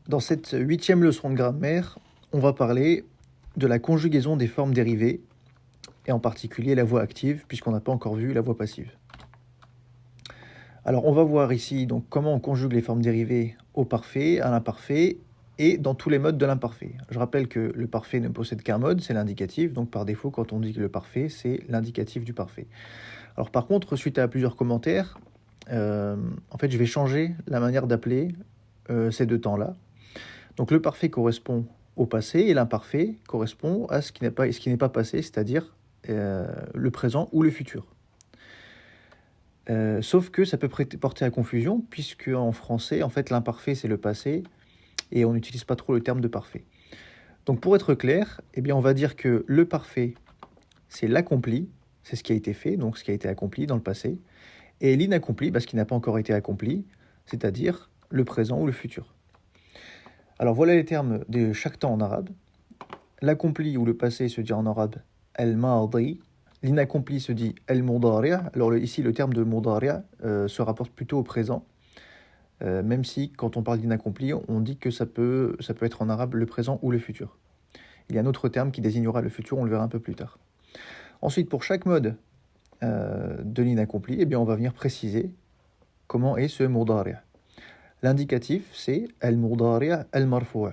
Dans cette 8e leçon de grammaire, on va parler de la conjugaison des formes dérivées, et en particulier la voix active, puisqu'on n'a pas encore vu la voix passive. Alors on va voir ici donc comment on conjugue les formes dérivées au parfait, à l'imparfait, et dans tous les modes de l'imparfait. Je rappelle que le parfait ne possède qu'un mode, c'est l'indicatif, donc par défaut quand on dit que le parfait, c'est l'indicatif du parfait. Alors par contre, suite à plusieurs commentaires, en fait je vais changer la manière d'appeler ces deux temps-là. Donc le parfait correspond au passé et l'imparfait correspond à ce qui n'est pas passé, c'est-à-dire le présent ou le futur. Sauf que ça peut porter à confusion, puisque en français, en fait, l'imparfait c'est le passé et on n'utilise pas trop le terme de parfait. Donc pour être clair, eh bien, on va dire que le parfait c'est l'accompli, c'est ce qui a été fait, donc ce qui a été accompli dans le passé, et l'inaccompli, ce qui n'a pas encore été accompli, c'est-à-dire le présent ou le futur. Alors voilà les termes de chaque temps en arabe. L'accompli ou le passé se dit en arabe al-madi. L'inaccompli se dit al-mudari'. Alors ici, le terme de mudari' se rapporte plutôt au présent, même si quand on parle d'inaccompli, on dit que ça peut être en arabe le présent ou le futur. Il y a un autre terme qui désignera le futur, on le verra un peu plus tard. Ensuite, pour chaque mode de l'inaccompli, eh bien, on va venir préciser comment est ce mudari'. L'indicatif, c'est al-mudari' al-marfou'.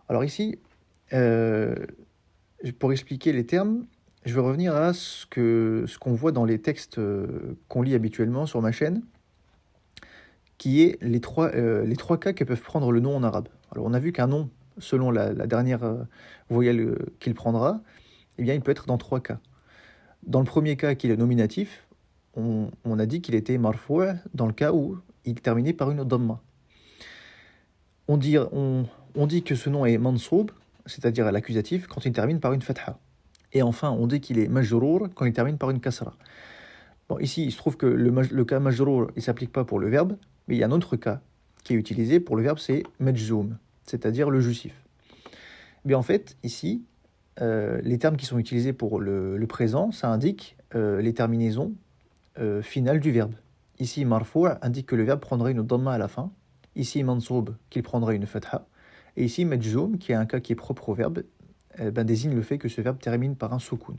Alors ici, pour expliquer les termes, je vais revenir à ce qu'on voit dans les textes qu'on lit habituellement sur ma chaîne, qui est les trois cas que peuvent prendre le nom en arabe. Alors on a vu qu'un nom, selon la dernière voyelle qu'il prendra, eh bien, il peut être dans 3 cas. Dans le premier cas, qui est le nominatif, on a dit qu'il était marfou' dans le cas où il terminait par une dhamma. On dit que ce nom est mansoub, c'est-à-dire l'accusatif, quand il termine par une fatha. Et enfin, on dit qu'il est majrour quand il termine par une kasra. Bon, ici, il se trouve que le cas majrour, il ne s'applique pas pour le verbe, mais il y a un autre cas qui est utilisé pour le verbe, c'est majzoum, c'est-à-dire le justif. Mais en fait, ici, les termes qui sont utilisés pour le présent, ça indique les terminaisons finales du verbe. Ici, marfou' indique que le verbe prendrait une dhamma à la fin. Ici, mansoub, qu'il prendrait une fatha. Et ici, majzoum, qui est un cas qui est propre au verbe, désigne le fait que ce verbe termine par un soukoun.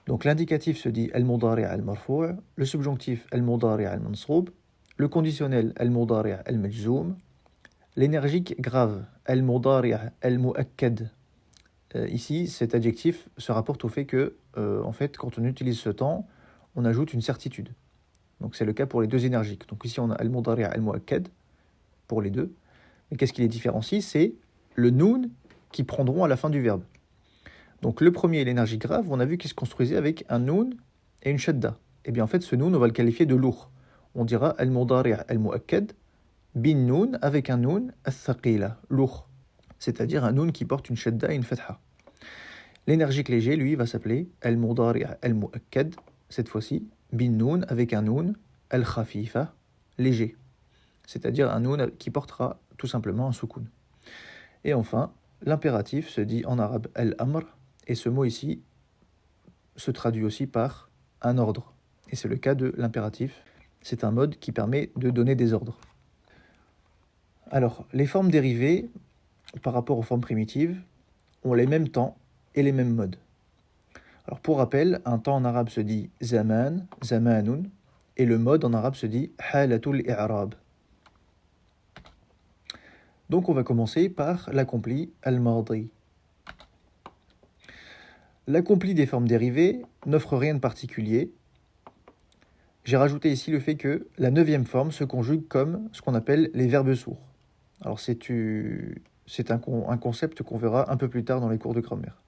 Donc l'indicatif se dit al-mudari' al-marfou', le subjonctif al-mudari' al-mansoub, le conditionnel al-mudari' al-majzoum, l'énergique grave al-mudari' al-mu'akkad. Ici, cet adjectif se rapporte au fait que, en fait, quand on utilise ce temps, on ajoute une certitude. Donc c'est le cas pour les deux énergiques. Donc ici, on a al-mudari' al-mu'akkad pour les deux. Mais qu'est-ce qui les différencie? C'est le noun qui prendront à la fin du verbe. Donc le premier, l'énergie grave, on a vu qu'il se construisait avec un noun et une shadda. Et bien en fait, ce noun, on va le qualifier de lourd. On dira al-mudari' al-mu'akkad bin noun avec un noun al-thaqila, lourd. C'est-à-dire un noun qui porte une shadda et une fatha. L'énergique léger, lui, va s'appeler al-mudari' al-mu'akkad, cette fois-ci, bin noun avec un noun al-khafifa, léger. C'est-à-dire un noun qui portera tout simplement un soukoun. Et enfin, l'impératif se dit en arabe al-amr, et ce mot ici se traduit aussi par un ordre. Et c'est le cas de l'impératif. C'est un mode qui permet de donner des ordres. Alors, les formes dérivées, par rapport aux formes primitives, ont les mêmes temps et les mêmes modes. Alors, pour rappel, un temps en arabe se dit zaman, zamanun, et le mode en arabe se dit halatul i'rab. Donc, on va commencer par l'accompli al-madi. L'accompli des formes dérivées n'offre rien de particulier. J'ai rajouté ici le fait que la 9e forme se conjugue comme ce qu'on appelle les verbes sourds. Alors c'est un concept qu'on verra un peu plus tard dans les cours de grammaire.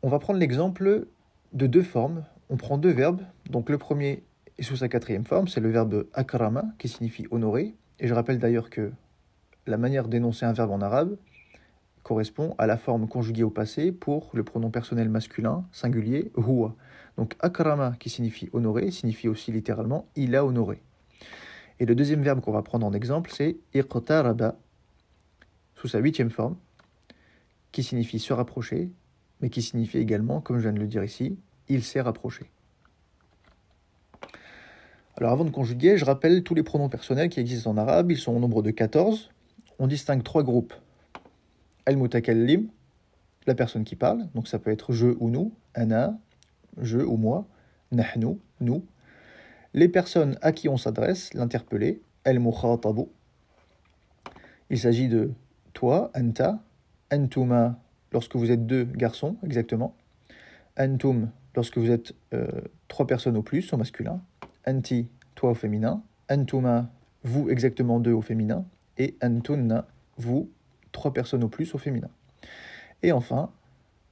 On va prendre l'exemple de 2 formes. On prend 2 verbes. Donc le premier est sous sa 4e forme, c'est le verbe akrama qui signifie honorer. Et je rappelle d'ailleurs que la manière d'énoncer un verbe en arabe correspond à la forme conjuguée au passé pour le pronom personnel masculin singulier huwa. Donc akrama qui signifie honorer signifie aussi littéralement il a honoré. Et le deuxième verbe qu'on va prendre en exemple c'est iqtaraba sous sa 8e forme qui signifie se rapprocher mais qui signifie également, comme je viens de le dire ici, il s'est rapproché. Alors avant de conjuguer, je rappelle tous les pronoms personnels qui existent en arabe. Ils sont au nombre de 14. On distingue 3 groupes. Al-mutakallim, la personne qui parle. Donc ça peut être je ou nous. Ana, je ou moi. Nahnu, nous. Les personnes à qui on s'adresse, l'interpellé. Al-mukhatabu. Il s'agit de toi, anta. Antuma, lorsque vous êtes 2 garçons, exactement. Antum, lorsque vous êtes 3 personnes au plus, au masculin. Anti, toi au féminin. Antuma, vous exactement 2 au féminin. Et antunna, vous, 3 personnes au plus au féminin. Et enfin,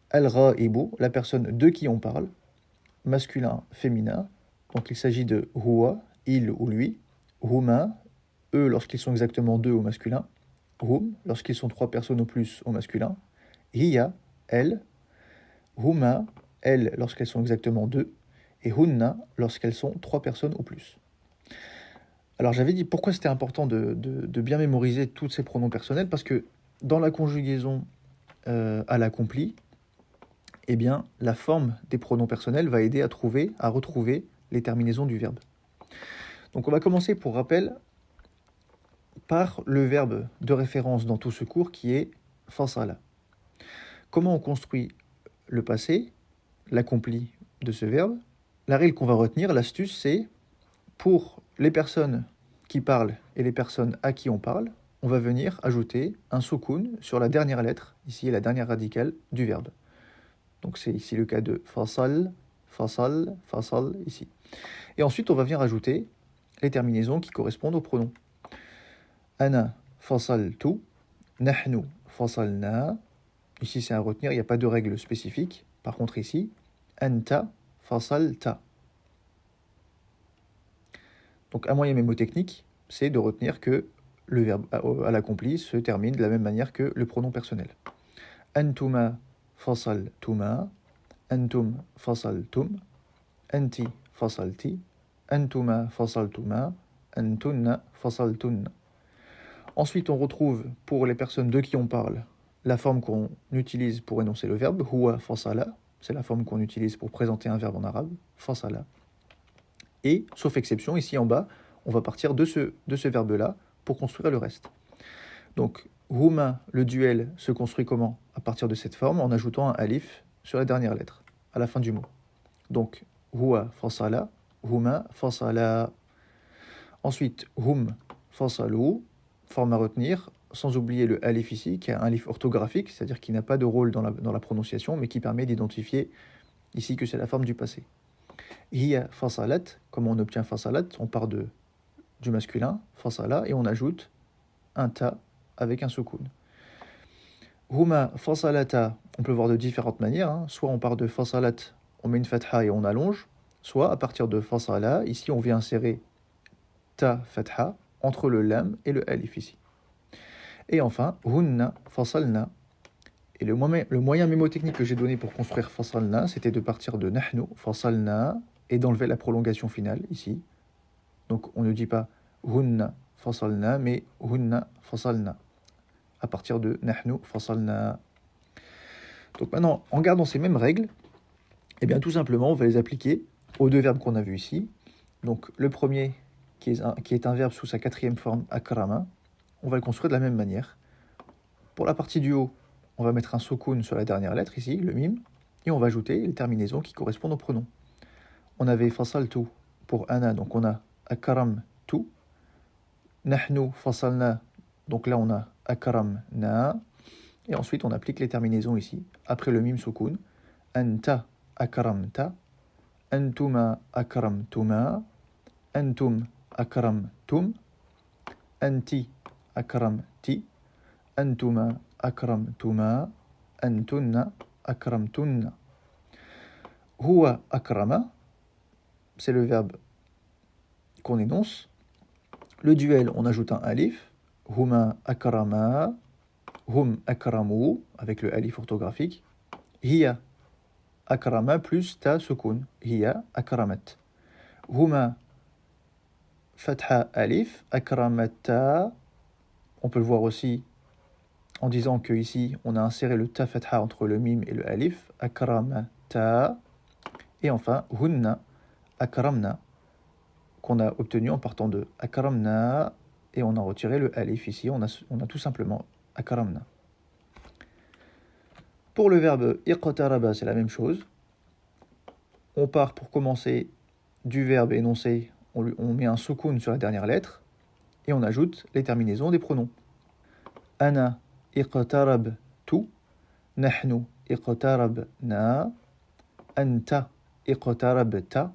al-ra'ibu, la personne de qui on parle, masculin, féminin. Donc il s'agit de huwa, il ou lui. Huma, eux lorsqu'ils sont exactement 2 au masculin. Hum, lorsqu'ils sont 3 personnes au plus au masculin. Hiya, elle. Huma, elles lorsqu'elles sont exactement 2. Et hunna, lorsqu'elles sont 3 personnes ou plus. Alors j'avais dit pourquoi c'était important de bien mémoriser tous ces pronoms personnels, parce que dans la conjugaison à l'accompli, eh bien, la forme des pronoms personnels va aider à retrouver les terminaisons du verbe. Donc on va commencer, pour rappel, par le verbe de référence dans tout ce cours qui est fasala. Comment on construit le passé, l'accompli de ce verbe? La règle qu'on va retenir, l'astuce, c'est pour les personnes qui parlent et les personnes à qui on parle, on va venir ajouter un soukoun sur la dernière lettre, ici la dernière radicale du verbe. Donc c'est ici le cas de fasal, fasal, fasal, ici. Et ensuite, on va venir ajouter les terminaisons qui correspondent aux pronoms. Ana fasaltu, nahnu fasalna. Ici, c'est à retenir, il n'y a pas de règle spécifique. Par contre, ici, anta fasalta. Donc, un moyen mémotechnique, c'est de retenir que le verbe à l'accompli se termine de la même manière que le pronom personnel. Antuma fasaltuma, antum fasaltum, anti fasalti, antuma fasaltuma, antunna fasaltunna. Ensuite, on retrouve, pour les personnes de qui on parle, la forme qu'on utilise pour énoncer le verbe, huwa fasala, c'est la forme qu'on utilise pour présenter un verbe en arabe, fasala. Et, sauf exception, ici en bas, on va partir de ce verbe-là pour construire le reste. Donc, huma, le duel, se construit comment? À partir de cette forme, en ajoutant un alif sur la dernière lettre, à la fin du mot. Donc, huwa fasala, huma fasala. Ensuite, hum fasalu, forme à retenir, sans oublier le alif ici, qui est un alif orthographique, c'est-à-dire qui n'a pas de rôle dans la prononciation, mais qui permet d'identifier ici que c'est la forme du passé. Hiya fasalat, comment on obtient fasalat? On part du masculin, fasala, et on ajoute un ta avec un soukoun. Huma fasalata, on peut voir de différentes manières, hein. Soit on part de fasalat, on met une fatha et on allonge, soit à partir de fasala, ici on vient insérer ta fatha entre le lam et le alif ici. Et enfin, hunna fasalna. Et le moyen mémotechnique que j'ai donné pour construire fasalna, c'était de partir de nahnu fasalna et d'enlever la prolongation finale ici. Donc on ne dit pas hunna fasalna, mais hunna fasalna à partir de nahnu fasalna. Donc maintenant, en gardant ces mêmes règles, eh bien tout simplement, on va les appliquer aux 2 verbes qu'on a vus ici. Donc le premier, qui est un verbe sous sa 4e forme, akrama, on va le construire de la même manière. Pour la partie du haut, on va mettre un soukoun sur la dernière lettre ici, le mim, et on va ajouter les terminaisons qui correspondent au pronom. On avait fasaltu pour ana, donc on a akramtu. Nahnu fasalna, donc là on a akramna. Et ensuite on applique les terminaisons ici, après le mim soukoun. Anta akramta, antuma akramtuma, antum akramtum, anti akramti, antuma akramtuma, antunna akramtunna. Huwa akrama, c'est le verbe qu'on énonce. Le duel, on ajoute un alif. Huma akrama, hum akramu, avec le alif orthographique. Hiya akrama plus ta sukun. Hiya akramat. Huma fatha alif, akramata. On peut le voir aussi en disant que ici on a inséré le ta fatha entre le mim et le alif. Akramata. Et enfin, hunna akramna. qu'on a obtenu en partant de akramna, et on a retiré le alif ici, on a tout simplement akramna. Pour le verbe iqtaraba, c'est la même chose. On part pour commencer du verbe énoncé, on met un soukoun sur la dernière lettre, et on ajoute les terminaisons des pronoms. Ana iqtarabtu, nahnu iqtarabna, anta iqtarabta,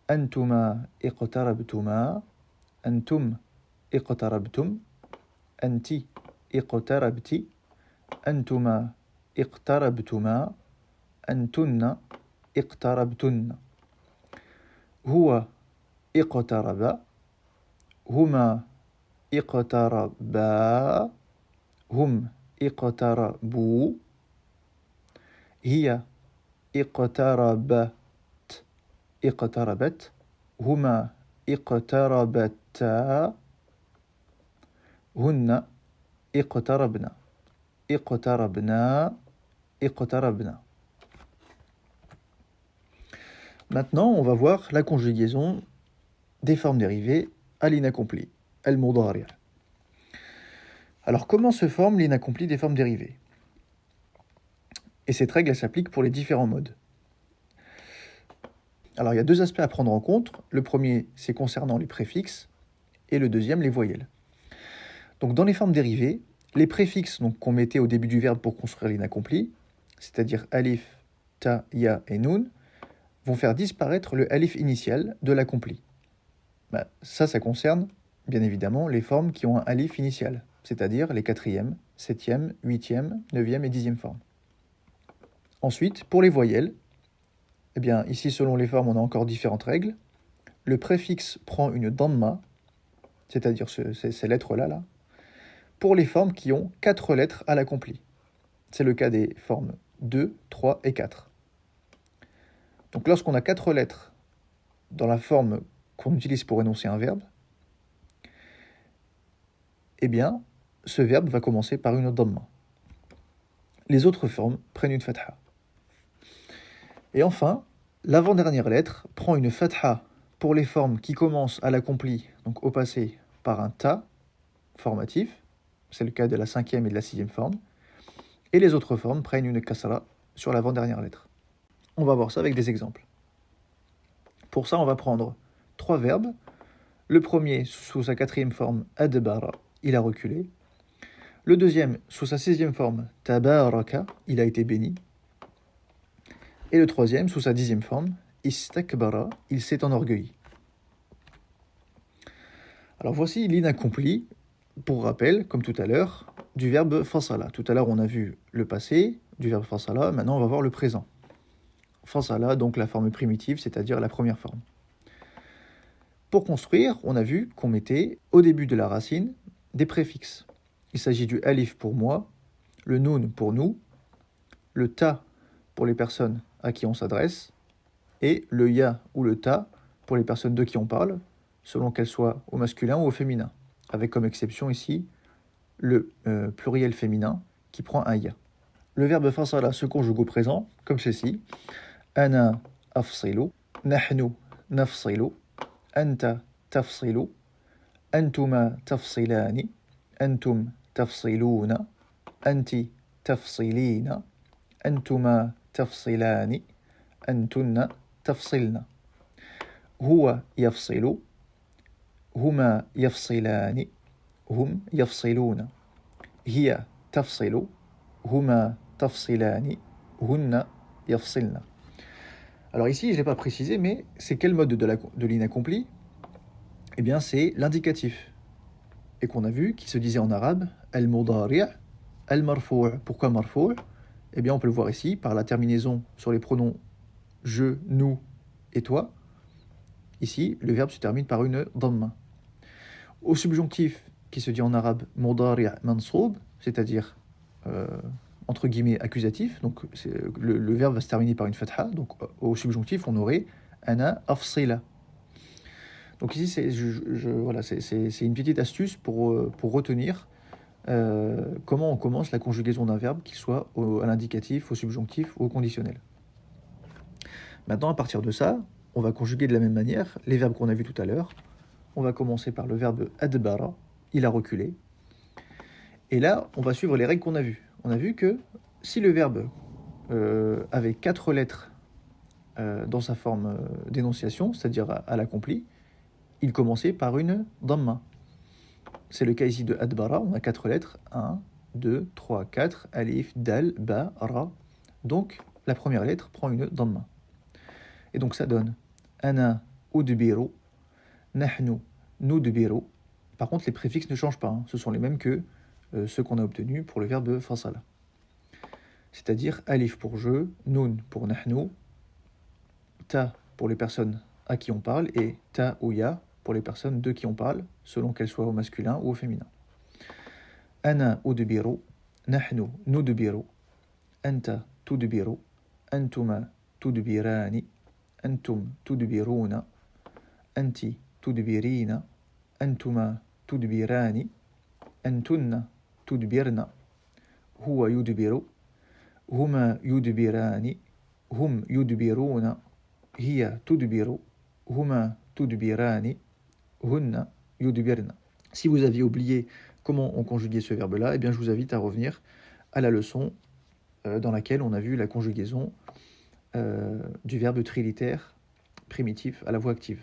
antuma iqtarabtuma, antum iqtarabtum, anti iqtarabti, antuma iqtarabtuma, antunna iqtarabtunna. Huwa iqtaraba, huma iqtaraba, hum iqtarabu, hiya iqtarabat, iqtarabat, huma iqtarabata, hunna iqtarabna, iqtarabna, iqtarabna. Maintenant, on va voir la conjugaison des formes dérivées à l'inaccompli, al-mudari'. Alors, comment se forme l'inaccompli des formes dérivées? Et cette règle, elle s'applique pour les différents modes. Alors, il y a deux aspects à prendre en compte. Le premier, c'est concernant les préfixes, et le deuxième, les voyelles. Donc, dans les formes dérivées, les préfixes qu'on mettait au début du verbe pour construire l'inaccompli, c'est-à-dire alif, ta, ya et nun, vont faire disparaître le alif initial de l'accompli. Ça concerne, bien évidemment, les formes qui ont un alif initial, c'est-à-dire les 4e, 7e, 8e, 9e et 10e formes. Ensuite, pour les voyelles, eh bien, ici, selon les formes, on a encore différentes règles. Le préfixe prend une damma, c'est-à-dire ces lettres-là, là, pour les formes qui ont 4 lettres à l'accompli. C'est le cas des formes 2, 3 et 4. Donc lorsqu'on a 4 lettres dans la forme qu'on utilise pour énoncer un verbe, eh bien, ce verbe va commencer par une damma. Les autres formes prennent une fatha. Et enfin, l'avant-dernière lettre prend une fatha pour les formes qui commencent à l'accompli, donc au passé, par un ta formatif, c'est le cas de la 5e et de la 6e forme, et les autres formes prennent une kasra sur l'avant-dernière lettre. On va voir ça avec des exemples. Pour ça, on va prendre 3 verbes. Le premier, sous sa 4e forme, adbara, il a reculé. Le deuxième, sous sa 6e forme, tabaraka, il a été béni. Et le troisième, sous sa 10e forme, istakbara, il s'est enorgueilli. Alors voici l'inaccompli, pour rappel, comme tout à l'heure, du verbe fasala. Tout à l'heure, on a vu le passé du verbe fasala, maintenant on va voir le présent. Fasala, donc la forme primitive, c'est-à-dire la première forme. Pour construire, on a vu qu'on mettait au début de la racine des préfixes. Il s'agit du alif pour moi, le nun pour nous, le ta pour les personnes à qui on s'adresse, et le ya ou le ta pour les personnes de qui on parle, selon qu'elles soient au masculin ou au féminin, avec comme exception ici le pluriel féminin qui prend un ya. Le verbe fasala se conjugue au présent, comme ceci. Ana afsilu, nahnu nafsilu, anta tafsilu, antuma tafsilani, antum tafsiluna, anti tafsilina, antuma tafsilani, antunna tafsilna. Huwa yafsilu, huma yafsilani, hum yafsiluna. Hiya tafsilu, huma tafsilani, hunna yafsilna. Alors ici, je ne l'ai pas précisé, mais c'est quel mode de l'inaccompli? Eh bien, c'est l'indicatif. Et qu'on a vu, qui se disait en arabe, al-mudari', al-marfou'. Pourquoi marfou'? Eh bien, on peut le voir ici, par la terminaison sur les pronoms je, nous et toi. Ici, le verbe se termine par une dhamma. Au subjonctif, qui se dit en arabe mudari' mansoub, c'est-à-dire entre guillemets accusatif, donc le verbe va se terminer par une fatha, donc au subjonctif on aurait ana afsila. Donc ici c'est une petite astuce pour retenir comment on commence la conjugaison d'un verbe, qu'il soit à l'indicatif, au subjonctif ou au conditionnel. Maintenant, à partir de ça, on va conjuguer de la même manière les verbes qu'on a vus tout à l'heure. On va commencer par le verbe adbara, il a reculé. Et là, on va suivre les règles qu'on a vues. On a vu que si le verbe avait 4 lettres dans sa forme d'énonciation, c'est-à-dire à l'accompli, il commençait par une dhamma. C'est le cas ici de adbara, on a 4 lettres, 1, 2, 3, 4, alif, dal, ba, ra. Donc, la première lettre prend une dhamma. Et donc ça donne ana udbiru, nahnu nudbiru. Par contre, les préfixes ne changent pas, hein. Ce sont les mêmes que ceux qu'on a obtenus pour le verbe fasala. C'est-à-dire alif pour je, nun pour nahnu, ta pour les personnes à qui on parle, et ta ou ya pour les personnes de qui on parle, selon qu'elles soient au masculin ou au féminin. Ana udbiru, nahnu nudbiru, anta tudbiru, antuma tudbirani, antum tudbiruna, anti tudbirina, antuma tudbirani, antunna tudbirna, huwa yudbiru, huma yudbirani, hum yudbiruna, hiya tudbiru, huma tudbirani, hunna yudbirna. Si vous aviez oublié comment on conjuguait ce verbe-là, eh bien je vous invite à revenir à la leçon dans laquelle on a vu la conjugaison du verbe trilitaire primitif à la voix active.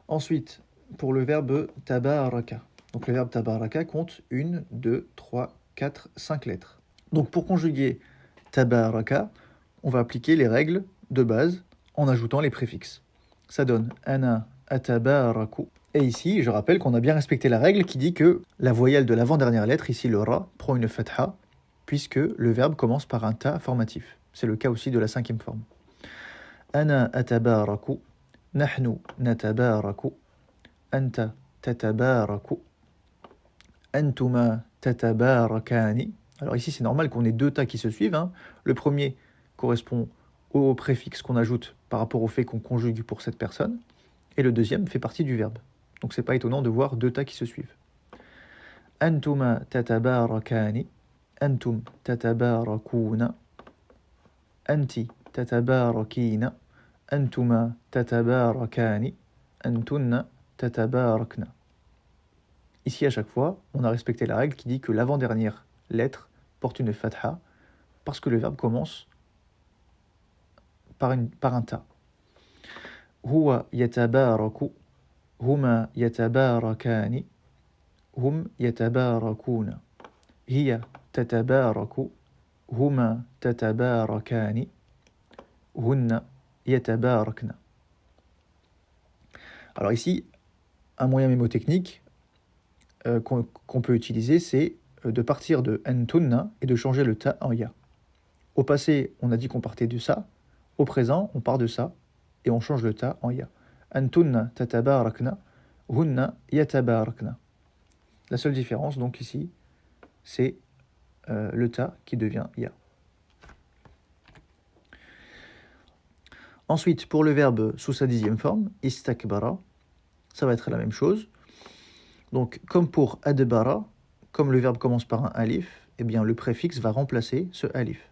Ensuite, pour le verbe tabaraka. Donc le verbe tabaraka compte 1, 2, 3, 4, 5 lettres. Donc pour conjuguer tabaraka, on va appliquer les règles de base en ajoutant les préfixes. Ça donne ana atabaraku. Et ici, je rappelle qu'on a bien respecté la règle qui dit que la voyelle de l'avant-dernière lettre, ici le ra, prend une fatha, puisque le verbe commence par un ta formatif. C'est le cas aussi de la 5e forme. Ana atabaraku, nahnu natabaraku, anta tatabaraku, antuma tatabarakani. Alors ici, c'est normal qu'on ait 2 tas qui se suivent, hein. Le premier correspond au préfixe qu'on ajoute par rapport au fait qu'on conjugue pour cette personne, et le deuxième fait partie du verbe. Donc c'est pas étonnant de voir 2 tas qui se suivent. Antuma tatabarakani, antum tatabarakuna, anti tatabarakina, antuma tatabarakani, antunna tatabarakna. Ici, à chaque fois, on a respecté la règle qui dit que l'avant-dernière lettre porte une fatha parce que le verbe commence par un ta. Huwa yatabaraku, huma yatabarakani, hum yatabarakuna, hiya tatabaraku, huma tatabarakani, hunna yatabarakna. Alors ici, un moyen mémotechnique qu'on peut utiliser, c'est de partir de antunna et de changer le ta en ya. Au passé, on a dit qu'on partait de ça. Au présent, on part de ça et on change le ta en ya. Antunna tatabarakna, hunna yatabarakna. La seule différence, donc ici, c'est le ta qui devient ya. Ensuite, pour le verbe sous sa 10e forme, istakbara, ça va être la même chose. Donc, comme pour adbara, comme le verbe commence par un alif, eh bien le préfixe va remplacer ce alif.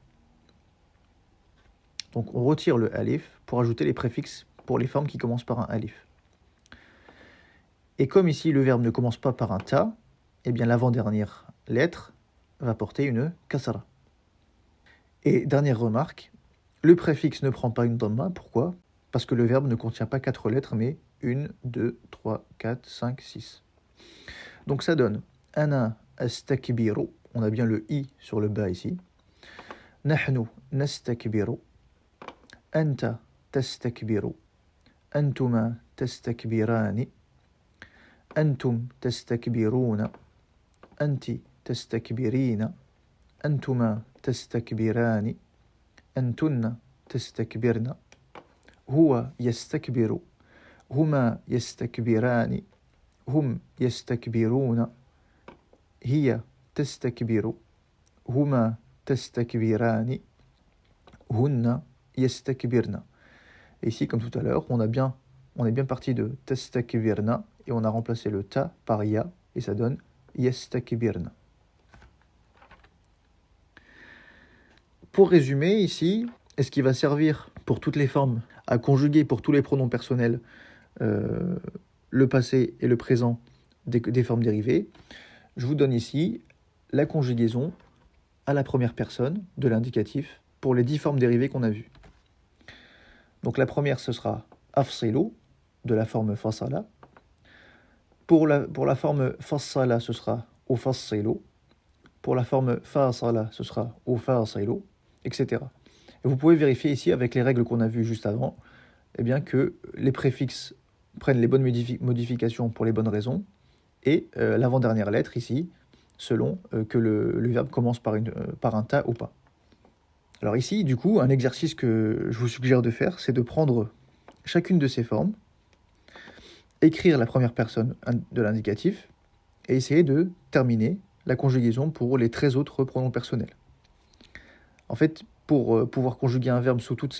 Donc on retire le alif pour ajouter les préfixes pour les formes qui commencent par un alif. Et comme ici le verbe ne commence pas par un ta, eh bien l'avant-dernière lettre va porter une kasra. Et dernière remarque, le préfixe ne prend pas une dhamma. Pourquoi ? Parce que le verbe ne contient pas 4 lettres, mais 1, 2, 3, 4, 5, 6. Donc ça donne ana astakbiru, on a bien le i sur le bas ici. Nahnu nastakbiru, anta tastakbiru, antuma tastakbirani, antum tastakbiruna, anti tastakbirina, antuma tastakbirani, antunna tastakbirna, huwa yastakbiru, huma yastakbirani, hum yastakbiruna, hiya tastakbiru, huma tastakbirani, hunna yastakbirna. Et ici, comme tout à l'heure, on est bien parti de tastakbirna et on a remplacé le ta par ya et ça donne yastakbirna. Pour résumer ici, et ce qui va servir pour toutes les formes à conjuguer pour tous les pronoms personnels le passé et le présent des formes dérivées, je vous donne ici la conjugaison à la première personne de l'indicatif pour les 10 formes dérivées qu'on a vues. Donc la première, ce sera afsilu, de la forme fasala. Pour la forme fasala, ce sera ufassilu. Pour la forme fasala, ce sera ufasilu, etc. Et vous pouvez vérifier ici, avec les règles qu'on a vues juste avant, eh bien, que les préfixes prennent les bonnes modifications pour les bonnes raisons, et l'avant-dernière lettre ici, selon que le verbe commence par un ta ou pas. Alors ici, du coup, un exercice que je vous suggère de faire, c'est de prendre chacune de ces formes, écrire la première personne de l'indicatif, et essayer de terminer la conjugaison pour les 13 autres pronoms personnels. En fait, pour pouvoir conjuguer un verbe sous tous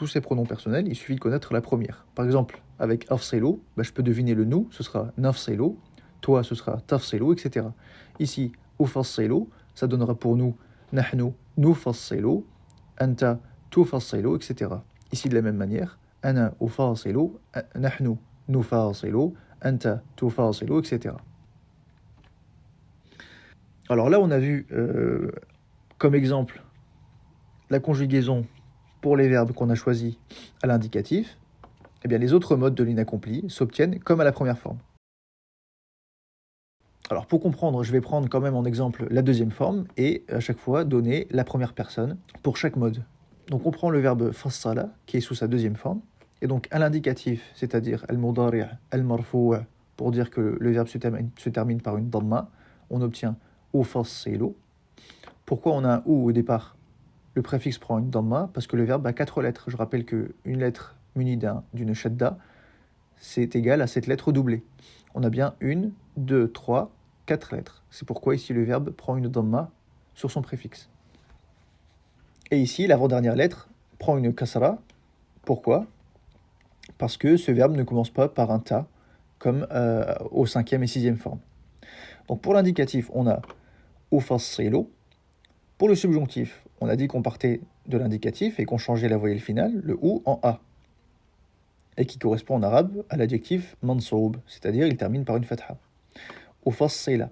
ces pronoms personnels, il suffit de connaître la première. Par exemple, avec afselo, je peux deviner le nous, ce sera nafselo, toi ce sera tafselo, etc. Ici, ufasselo, ça donnera pour nous nahnu nufasselo, anta tufasselo, etc. Ici, de la même manière, ana ufasselo, nahnu nufasselo, anta tufasselo, etc. Alors là, on a vu comme exemple la conjugaison pour les verbes qu'on a choisis à l'indicatif. Eh bien, les autres modes de l'inaccompli s'obtiennent comme à la première forme. Alors pour comprendre, je vais prendre quand même en exemple la deuxième forme et à chaque fois donner la première personne pour chaque mode. Donc on prend le verbe fassala qui est sous sa deuxième forme et donc à l'indicatif, c'est-à-dire al-mudari' al-marfou' pour dire que le verbe se termine par une dhamma, on obtient ufassilu. Pourquoi on a un ou au départ? Le préfixe prend une dhamma parce que le verbe a 4 lettres. Je rappelle qu'une lettre munie d'une shadda, c'est égal à cette lettre doublée. On a bien 1, 2, 3, 4 lettres. C'est pourquoi ici le verbe prend une dhamma sur son préfixe. Et ici, l'avant-dernière lettre prend une kasra. Pourquoi? Parce que ce verbe ne commence pas par un ta, comme aux 5e et 6e formes. Donc pour l'indicatif, on a ufassilu. Pour le subjonctif, on a dit qu'on partait de l'indicatif et qu'on changeait la voyelle finale, le ou, en a, et qui correspond en arabe à l'adjectif mansoub, c'est-à-dire il termine par une fatha. Ufassila.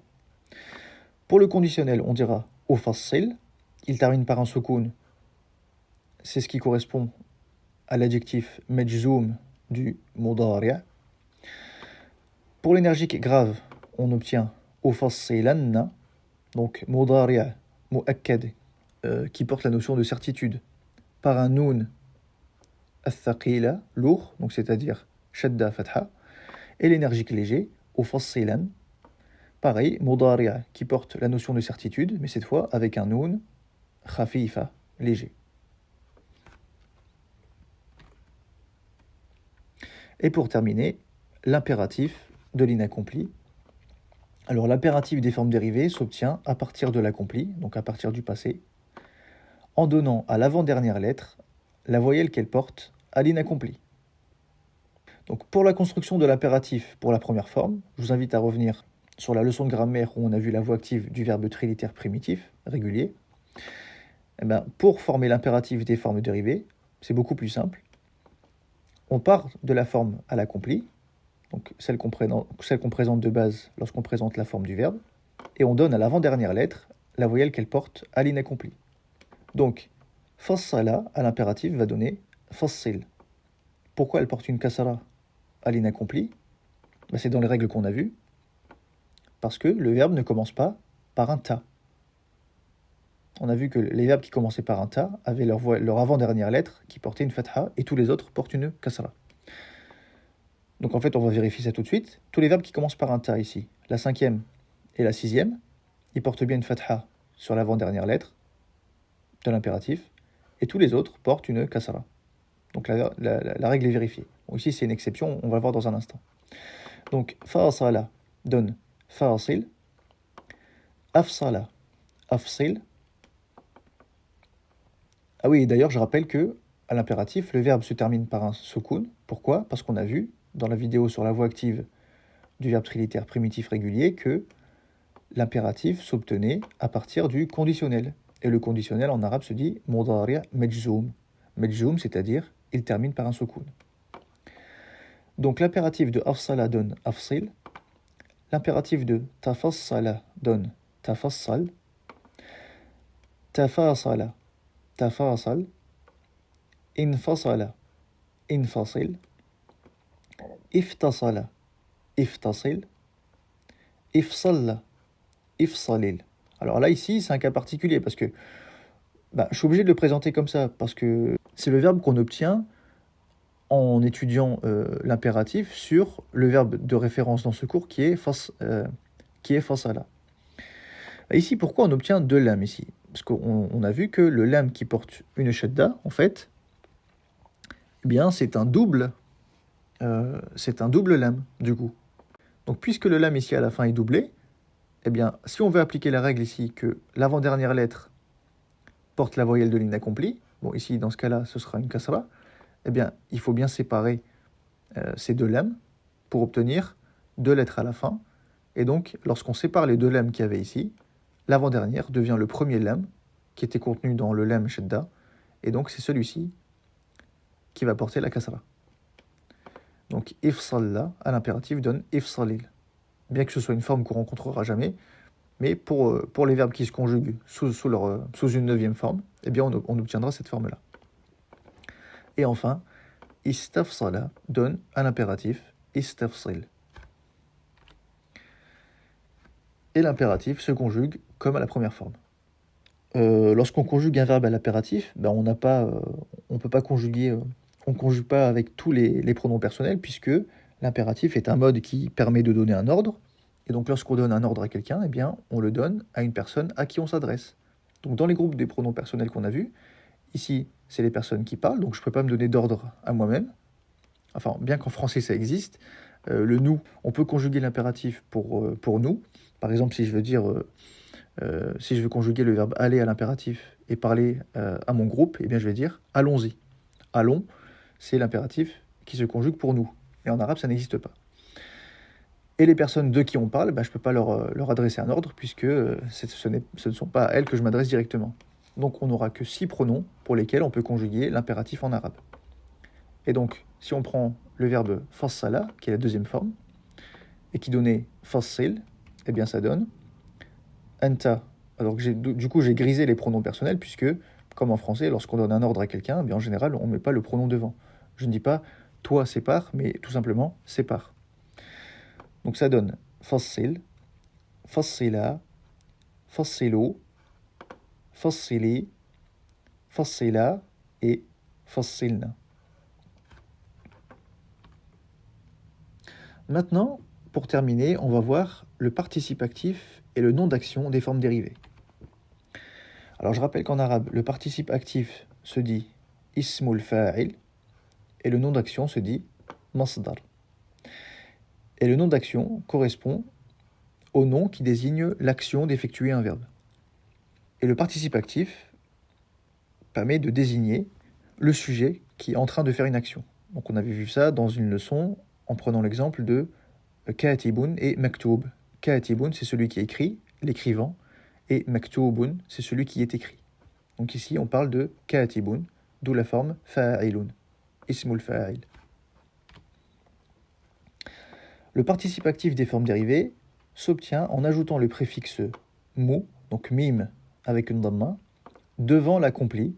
Pour le conditionnel, on dira ufassil, il termine par un soukoun, c'est ce qui correspond à l'adjectif majzoum du mudari'. Pour l'énergique grave, on obtient ufassilanna, donc mudari' mu'akkad, qui porte la notion de certitude, par un noun al-thaqila, lourd, donc c'est-à-dire shadda fatha, et l'énergique léger, ufassilan, pareil, mudari' qui porte la notion de certitude, mais cette fois avec un noun khafifa, léger. Et pour terminer, l'impératif de l'inaccompli. Alors l'impératif des formes dérivées s'obtient à partir de l'accompli, donc à partir du passé, en donnant à l'avant-dernière lettre la voyelle qu'elle porte à l'inaccompli. Donc pour la construction de l'impératif pour la première forme, je vous invite à revenir sur la leçon de grammaire où on a vu la voix active du verbe trilitère primitif, régulier. Pour former l'impératif des formes dérivées, c'est beaucoup plus simple. On part de la forme à l'accompli, donc celle qu'on présente de base lorsqu'on présente la forme du verbe, et on donne à l'avant-dernière lettre la voyelle qu'elle porte à l'inaccompli. Donc, fassala à l'impératif va donner fassil. Pourquoi elle porte une kasara à l'inaccompli? C'est dans les règles qu'on a vues, parce que le verbe ne commence pas par un ta. On a vu que les verbes qui commençaient par un ta avaient leur avant-dernière lettre qui portait une fatha, et tous les autres portent une kasra. Donc en fait, on va vérifier ça tout de suite. Tous les verbes qui commencent par un ta ici, la 5e et la 6e, ils portent bien une fatha sur l'avant-dernière lettre de l'impératif, et tous les autres portent une kasra. Donc la règle est vérifiée. Bon, ici, c'est une exception, on va le voir dans un instant. Donc, fa'asala donne fa'asil, afsala, afsil. Ah oui, d'ailleurs, je rappelle que à l'impératif, le verbe se termine par un soukoun. Pourquoi? Parce qu'on a vu dans la vidéo sur la voix active du verbe trilitère primitif régulier que l'impératif s'obtenait à partir du conditionnel. Et le conditionnel en arabe se dit mudari' majzoum. Majzoum, c'est-à-dire il termine par un soukoun. Donc l'impératif de afsala donne afsil. L'impératif de tafassala donne tafassal. Tafasala, tafasal. Infasala, infasil. Iftasala, iftasil. Ifsalla, ifsalil. Alors là, ici, c'est un cas particulier parce que je suis obligé de le présenter comme ça parce que c'est le verbe qu'on obtient en étudiant l'impératif sur le verbe de référence dans ce cours qui est fasala. Ici, pourquoi on obtient deux lames ici? Parce qu'on a vu que le lam qui porte une shadda, en fait, eh bien, c'est un double lam, du coup. Donc, puisque le lam ici à la fin est doublé, eh bien, si on veut appliquer la règle ici que l'avant-dernière lettre porte la voyelle de l'inaccompli, bon, ici, dans ce cas-là, ce sera une kasra, eh bien, il faut bien séparer ces deux lames pour obtenir deux lettres à la fin. Et donc, lorsqu'on sépare les deux lames qu'il y avait ici, l'avant-dernière devient le premier lam qui était contenu dans le lam shadda, et donc c'est celui-ci qui va porter la kasra. Donc, ifsalla, à l'impératif, donne ifsalil. Bien que ce soit une forme qu'on rencontrera jamais, mais pour les verbes qui se conjuguent sous une neuvième forme, eh bien on obtiendra cette forme-là. Et enfin, istafsala donne à l'impératif istafsil. Et l'impératif se conjugue comme à la première forme. Lorsqu'on conjugue un verbe à l'impératif, on ne peut pas conjuguer, on ne conjugue pas avec tous les pronoms personnels, puisque l'impératif est un mode qui permet de donner un ordre. Et donc lorsqu'on donne un ordre à quelqu'un, eh bien, on le donne à une personne à qui on s'adresse. Donc dans les groupes des pronoms personnels qu'on a vus, ici, c'est les personnes qui parlent, donc je ne peux pas me donner d'ordre à moi-même. Enfin, bien qu'en français ça existe, le nous, on peut conjuguer l'impératif pour nous. Par exemple, si je veux conjuguer le verbe aller à l'impératif et parler à mon groupe, eh bien je vais dire allons-y. Allons, c'est l'impératif qui se conjugue pour nous. Et en arabe, ça n'existe pas. Et les personnes de qui on parle, je ne peux pas leur adresser un ordre puisque ce ne sont pas à elles que je m'adresse directement. Donc on n'aura que 6 pronoms pour lesquels on peut conjuguer l'impératif en arabe. Et donc, si on prend le verbe fassala, qui est la deuxième forme, et qui donnait fassil, eh bien ça donne anta. Alors du coup, j'ai grisé les pronoms personnels puisque, comme en français, lorsqu'on donne un ordre à quelqu'un, en général, on ne met pas le pronom devant. Je ne dis pas toi sépare, mais tout simplement sépare. Donc ça donne fassil, fassila, fassilu, fassili, fassila et fassilna. Maintenant, pour terminer, on va voir le participe actif et le nom d'action des formes dérivées. Alors je rappelle qu'en arabe, le participe actif se dit ismul fa'il et le nom d'action se dit masdar. Et le nom d'action correspond au nom qui désigne l'action d'effectuer un verbe. Et le participe actif permet de désigner le sujet qui est en train de faire une action. Donc on avait vu ça dans une leçon en prenant l'exemple de Katibun et Maktoub. Katibun, c'est celui qui écrit, l'écrivant, et Maktoubun, c'est celui qui est écrit. Donc ici, on parle de Katibun, d'où la forme Fa'ilun, Ismul Fa'il. Le participe actif des formes dérivées s'obtient en ajoutant le préfixe mu, donc mim avec une dhamma, devant l'accompli,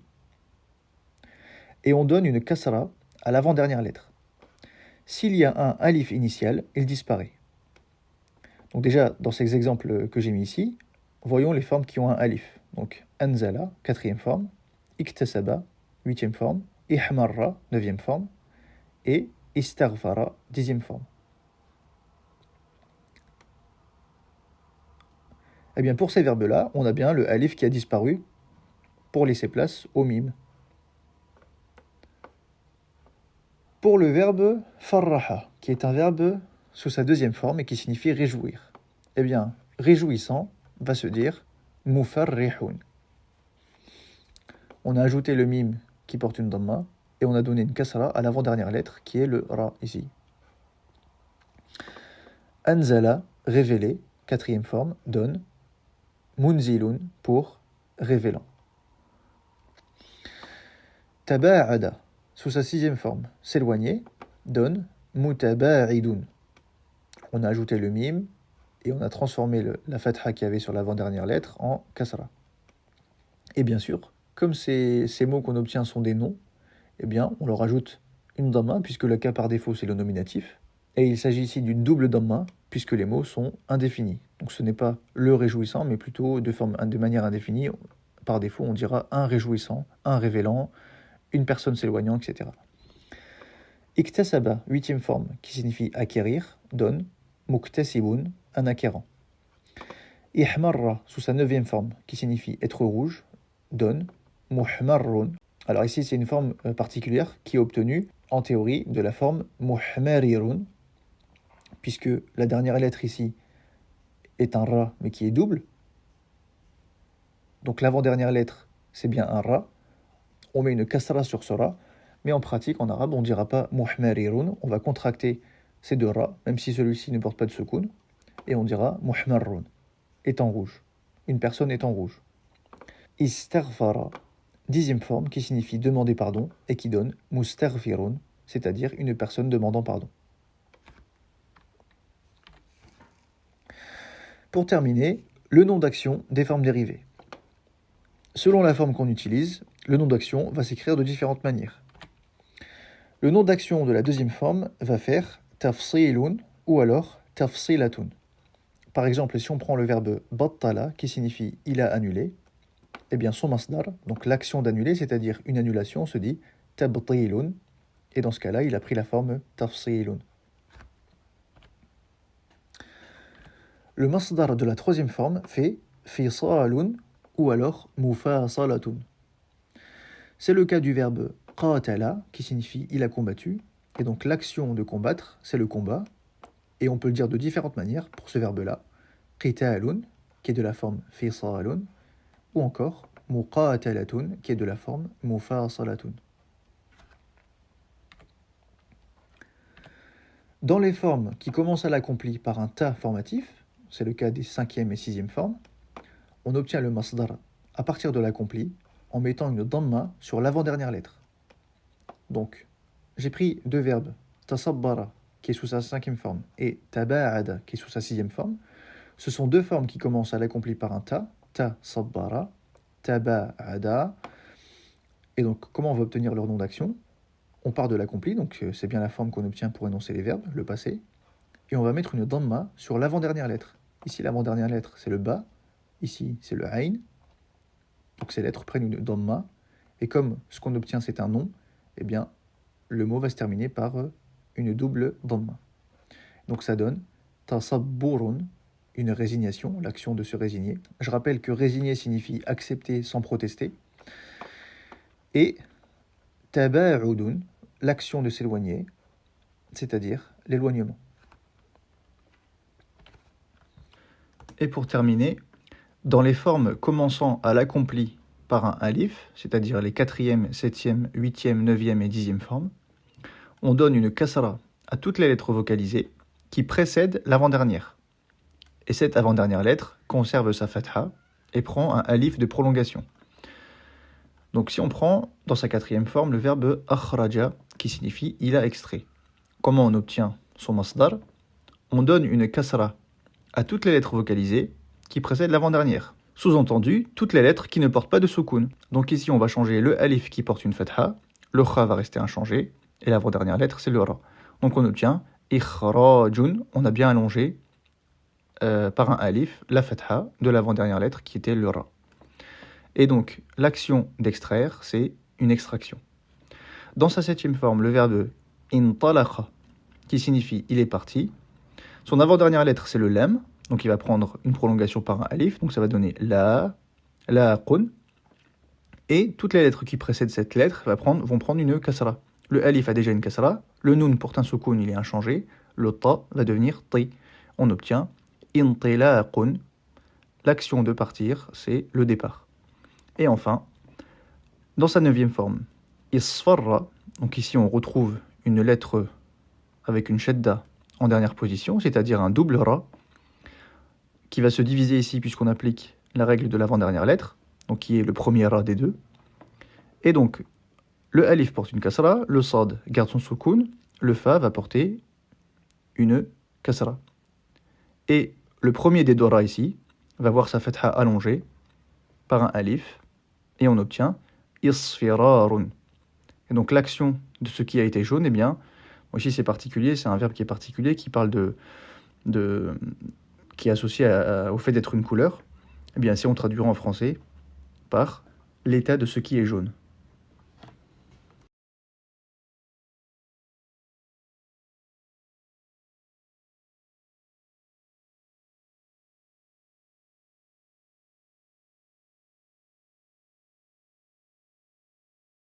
et on donne une kasra à l'avant-dernière lettre. S'il y a un alif initial, il disparaît. Donc déjà, dans ces exemples que j'ai mis ici, voyons les formes qui ont un alif. Donc anzala, 4e forme, iktasaba, 8e forme, ihmarra, 9e forme, et istaghfara, 10e forme. Eh bien, pour ces verbes-là, on a bien le alif qui a disparu pour laisser place au mime. Pour le verbe farraha, qui est un verbe sous sa 2e forme et qui signifie réjouir, eh bien, réjouissant va se dire mufarrihun. On a ajouté le mime qui porte une dhamma et on a donné une kasra à l'avant-dernière lettre qui est le ra ici. Anzala, révélé, 4e forme, donne munzilun pour révélant. taba'ada, sous sa sixième forme, s'éloigner, donne mutaba'idun. On a ajouté le mim et on a transformé la fatha qu'il y avait sur l'avant-dernière lettre en kasra. Et bien sûr, comme ces mots qu'on obtient sont des noms, eh bien, on leur ajoute une dhamma, puisque le cas par défaut, c'est le nominatif. Et il s'agit ici d'une double dhamma, puisque les mots sont indéfinis. Donc ce n'est pas le réjouissant, mais plutôt de manière indéfinie. Par défaut, on dira un réjouissant, un révélant, une personne s'éloignant, etc. Iktasaba, huitième forme, qui signifie acquérir, donne muktasibun, un acquérant. Ihmarra, sous sa neuvième forme, qui signifie être rouge, donne muhmarrun. Alors ici, c'est une forme particulière qui est obtenue, en théorie, de la forme muhmarirun, puisque la dernière lettre ici est un ra, mais qui est double. Donc l'avant-dernière lettre, c'est bien un ra. On met une kasra sur ce ra, mais en pratique, en arabe, on ne dira pas muhmarirun, on va contracter ces deux ra, même si celui-ci ne porte pas de sukoun, et on dira muhmarrun, est en rouge. Une personne est en rouge. Istaghfara, dixième forme, qui signifie demander pardon, et qui donne mustaghfirun, c'est-à-dire une personne demandant pardon. Pour terminer, le nom d'action des formes dérivées. Selon la forme qu'on utilise, le nom d'action va s'écrire de différentes manières. Le nom d'action de la deuxième forme va faire tafsilun ou alors tafsilatun. Par exemple, si on prend le verbe battala, qui signifie il a annulé, eh bien son masdar, donc l'action d'annuler, c'est-à-dire une annulation, se dit tabtilun, et dans ce cas-là, il a pris la forme tafsilun. Le masdar de la troisième forme fait fisalun ou alors mufasalatun. C'est le cas du verbe qatala, qui signifie il a combattu, et donc l'action de combattre, c'est le combat, et on peut le dire de différentes manières pour ce verbe-là. Qitalun, qui est de la forme fisalun, ou encore muqatalatun, qui est de la forme mufasalatun. Dans les formes qui commencent à l'accompli par un ta formatif, c'est le cas des cinquième et sixième formes, on obtient le masdar à partir de l'accompli en mettant une dhamma sur l'avant-dernière lettre. Donc, j'ai pris deux verbes, tasabbara, qui est sous sa cinquième forme, et taba'ada, qui est sous sa sixième forme. Ce sont deux formes qui commencent à l'accompli par un ta sabbara, taba'ada. Et donc, comment on va obtenir leur nom d'action? On part de l'accompli, donc c'est bien la forme qu'on obtient pour énoncer les verbes, le passé. Et on va mettre une dhamma sur l'avant-dernière lettre. Ici, l'avant-dernière lettre, c'est le ba. Ici, c'est le ayn. Donc ces lettres prennent une dhamma. Et comme ce qu'on obtient, c'est un nom, eh bien, le mot va se terminer par une double dhamma. Donc ça donne tasabburun, une résignation, l'action de se résigner. Je rappelle que résigner signifie accepter sans protester. Et taba'udun, l'action de s'éloigner, c'est-à-dire l'éloignement. Et pour terminer, dans les formes commençant à l'accompli par un alif, c'est-à-dire les 4e, 7e, 8e, 9e et 10e formes, on donne une kasra à toutes les lettres vocalisées qui précèdent l'avant-dernière. Et cette avant-dernière lettre conserve sa fatha et prend un alif de prolongation. Donc si on prend dans sa 4e forme le verbe akhraja, qui signifie il a extrait. Comment on obtient son masdar? On donne une kasra à toutes les lettres vocalisées qui précèdent l'avant-dernière. Sous-entendu, toutes les lettres qui ne portent pas de soukoun. Donc ici, on va changer le alif qui porte une fatha, le kha va rester inchangé, et l'avant-dernière lettre, c'est le ra. Donc on obtient ikhrajun, on a bien allongé par un alif la fatha de l'avant-dernière lettre qui était le ra. Et donc, l'action d'extraire, c'est une extraction. Dans sa 7e forme, le verbe intalaqa, qui signifie il est parti, son avant-dernière lettre, c'est le lam, donc il va prendre une prolongation par un alif, donc ça va donner la qun. Et toutes les lettres qui précèdent cette lettre vont prendre une kasra. Le alif a déjà une kasra, le nun porte un soukoun, il est inchangé, le ta va devenir ti. On obtient intilaqun, l'action de partir, c'est le départ. Et enfin, dans sa 9e forme, isfarra, donc ici on retrouve une lettre avec une shadda en dernière position, c'est-à-dire un double ra, qui va se diviser ici puisqu'on applique la règle de l'avant-dernière lettre, donc qui est le premier ra des deux. Et donc, Le alif porte une kasra, le sad garde son soukoun, le fa va porter une kasra. Et le premier des dora ici va voir sa fatha allongée par un alif, et on obtient isfirarun. Et donc l'action de ce qui a été jaune, eh bien, bon, ici c'est particulier, c'est un verbe qui est particulier, qui parle qui est associé au fait d'être une couleur. Eh bien, si on traduira en français par l'état de ce qui est jaune.